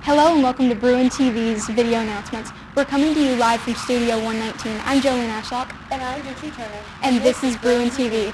Hello and welcome to Bruin TV's Video Announcements. We're coming to you live from Studio 119. I'm Jolene Ashlock. And I'm Dixie Turner. And this is Bruin TV.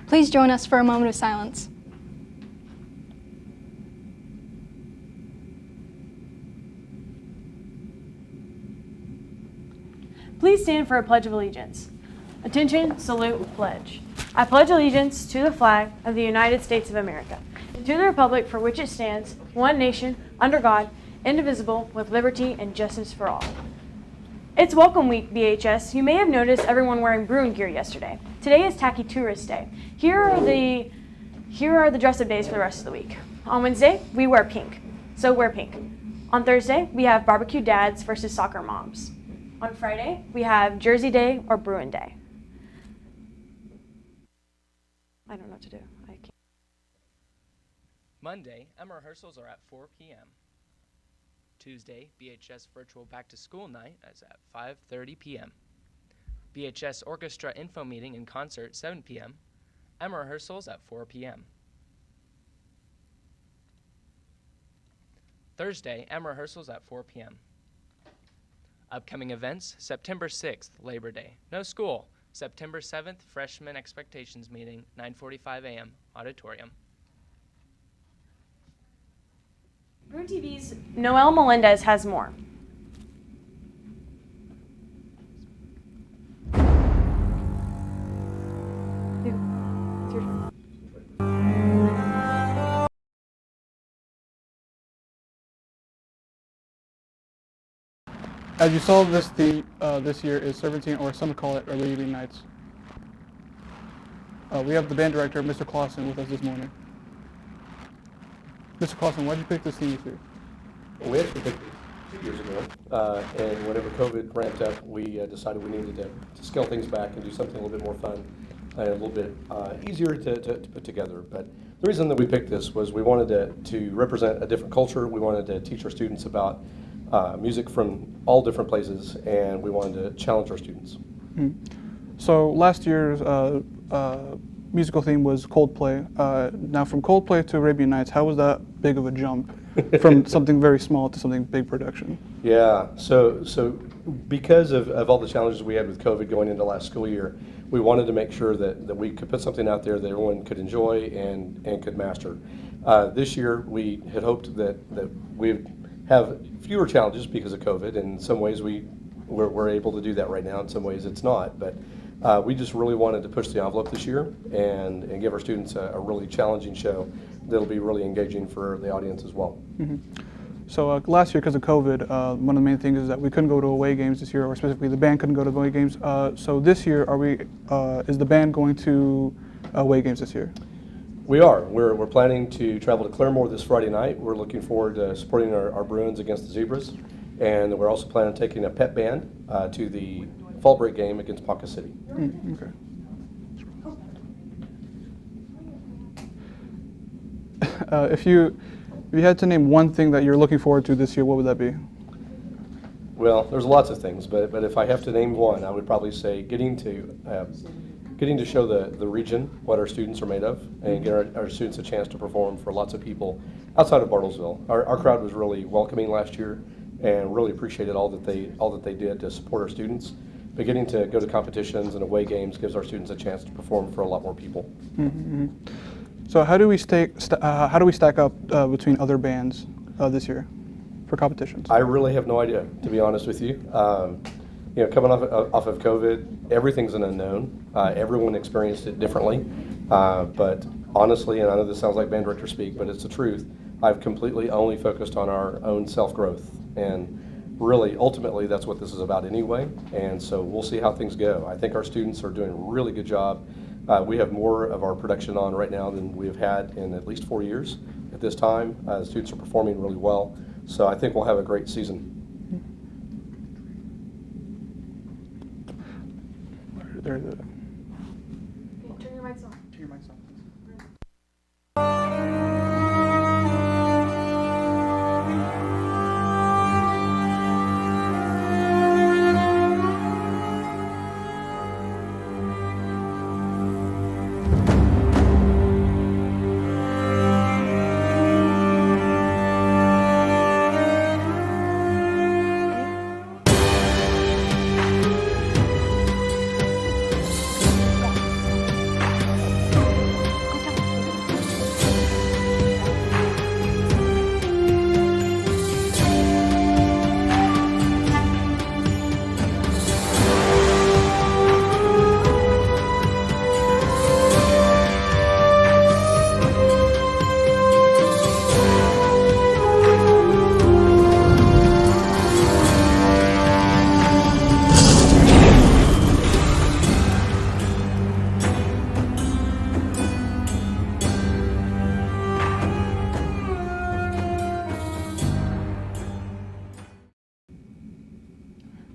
Please join us for a moment of silence. Please stand for a Pledge of Allegiance. Attention, salute, pledge. I pledge allegiance to the flag of the United States of America, and to the republic for which it stands, one nation, under God, indivisible, with liberty and justice for all. It's Welcome Week, BHS. You may have noticed everyone wearing Bruin gear yesterday. Today is Tacky Tourist Day. Here are the dress-up days for the rest of the week. On Wednesday, we wear pink, so wear pink. On Thursday, we have Barbecue Dads versus Soccer Moms. On Friday, we have Jersey Day or Bruin Day. I don't know what to do. I can't. Monday, EMMA rehearsals are at 4 p.m. Tuesday, BHS Virtual Back to School Night is at 5:30 p.m. BHS Orchestra Info Meeting and Concert 7 p.m. EMMA rehearsals at 4 p.m. Thursday, EMMA rehearsals at 4 p.m. Upcoming events, September 6th, Labor Day. No school. September 7th, Freshman Expectations Meeting, 9:45 a.m., Auditorium. Bruin TV's Noel Melendez has more. It's your turn. As you saw, this theme this year is Serpentine, or some call it Our Lady Nights. We have the band director, Mr. Clausen, with us this morning. Mr. Clausen, why did you pick this theme this year? Well, we actually picked it 2 years ago, and whenever COVID ramped up, we decided we needed to scale things back and do something a little bit more fun and a little bit easier to put together. But the reason that we picked this was we wanted to represent a different culture. We wanted to teach our students about music from all different places, and we wanted to challenge our students. So last year's musical theme was Coldplay. Now from Coldplay to Arabian Nights, how was that big of a jump from something very small to something big production? Yeah, so because of all the challenges we had with COVID going into last school year, we wanted to make sure that we could put something out there that everyone could enjoy and could master. This year we had hoped that we'd have fewer challenges because of COVID. In some ways we're able to do that right now, in some ways it's not. But we just really wanted to push the envelope this year and give our students a really challenging show that'll be really engaging for the audience as well. So last year, because of COVID, one of the main things is that we couldn't go to away games this year, or specifically the band couldn't go to away games. So this year, is the band going to away games this year? We are. We're planning to travel to Claremore this Friday night. We're looking forward to supporting our Bruins against the Zebras, and we're also planning on taking a pep band to the fall break game against Ponca City. Okay. If you had to name one thing that you're looking forward to this year, what would that be? Well, there's lots of things, but if I have to name one, I would probably say getting to show the region what our students are made of, and get our students a chance to perform for lots of people outside of Bartlesville. Our crowd was really welcoming last year, and really appreciated all that they did to support our students. But getting to go to competitions and away games gives our students a chance to perform for a lot more people. So how do we stack up between other bands this year for competitions? I really have no idea, to be honest with you. Coming off of COVID, everything's an unknown. Everyone experienced it differently. But honestly, and I know this sounds like band director speak, but it's the truth, I've completely only focused on our own self-growth. And really, ultimately, that's what this is about anyway. And so we'll see how things go. I think our students are doing a really good job We have more of our production on right now than we have had in at least 4 years at this time. The students are performing really well, so I think we'll have a great season. There's a, Turn your mics on. turn your mics on, please.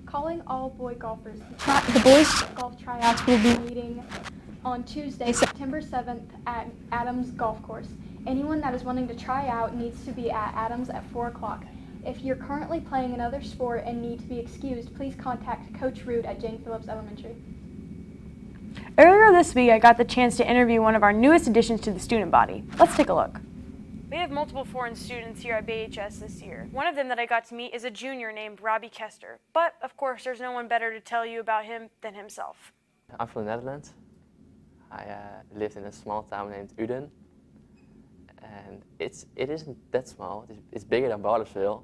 Calling all boy golfers. The boys golf tryouts will be meeting on Tuesday, September 7th at Adams Golf Course. Anyone that is wanting to try out needs to be at Adams at 4 o'clock. If you're currently playing another sport and need to be excused, please contact Coach Root at Jane Phillips Elementary. Earlier this week, I got the chance to interview one of our newest additions to the student body. Let's take a look. We have multiple foreign students here at BHS this year. One of them that I got to meet is a junior named Robbie Kester. But, of course, there's no one better to tell you about him than himself. I'm from the Netherlands. I lived in a small town named Uden. And it isn't that small. It's bigger than Bartlesville,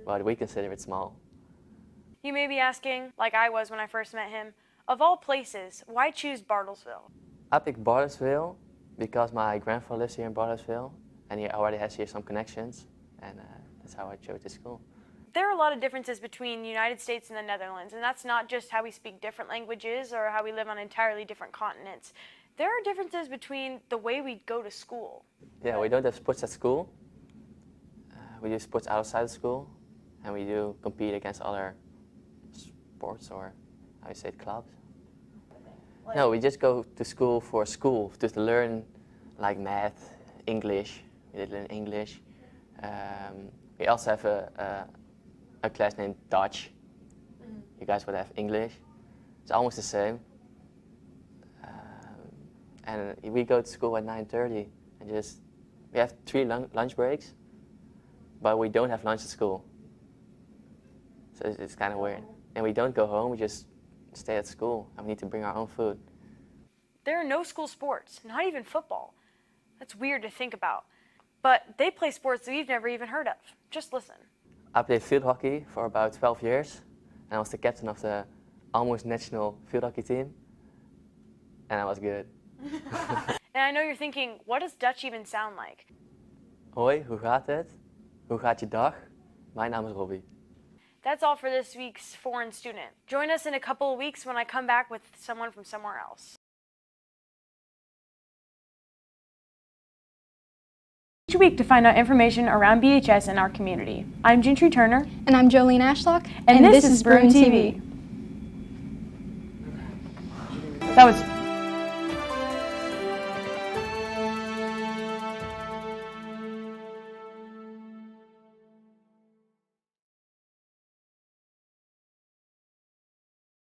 but we consider it small. You may be asking, like I was when I first met him, of all places, why choose Bartlesville? I picked Bartlesville because my grandfather lives here in Bartlesville, and he already has here some connections, and that's how I chose this school. There are a lot of differences between the United States and the Netherlands, and that's not just how we speak different languages or how we live on entirely different continents. There are differences between the way we go to school. Yeah, we don't have sports at school. We do sports outside of school, and we do compete against other sports, or how you say it, clubs. No, we just go to school for school, just to learn like math, English. We did learn English. We also have a class named Dutch. You guys would have English. It's almost the same. And we go to school at 9:30, and we have 3 lunch breaks, but we don't have lunch at school. So it's kind of weird. And we don't go home, we just stay at school, and we need to bring our own food. There are no school sports, not even football. That's weird to think about. But they play sports that we've never even heard of. Just listen. I played field hockey for about 12 years, and I was the captain of the almost national field hockey team, and I was good. And I know you're thinking, what does Dutch even sound like? Hoi, hoe gaat het? Hoe gaat je dag? Mijn naam is Robbie. That's all for this week's foreign student. Join us in a couple of weeks when I come back with someone from somewhere else. Each week to find out information around BHS and our community. I'm Gentry Turner. And I'm Jolene Ashlock. And this is Bruin TV. That was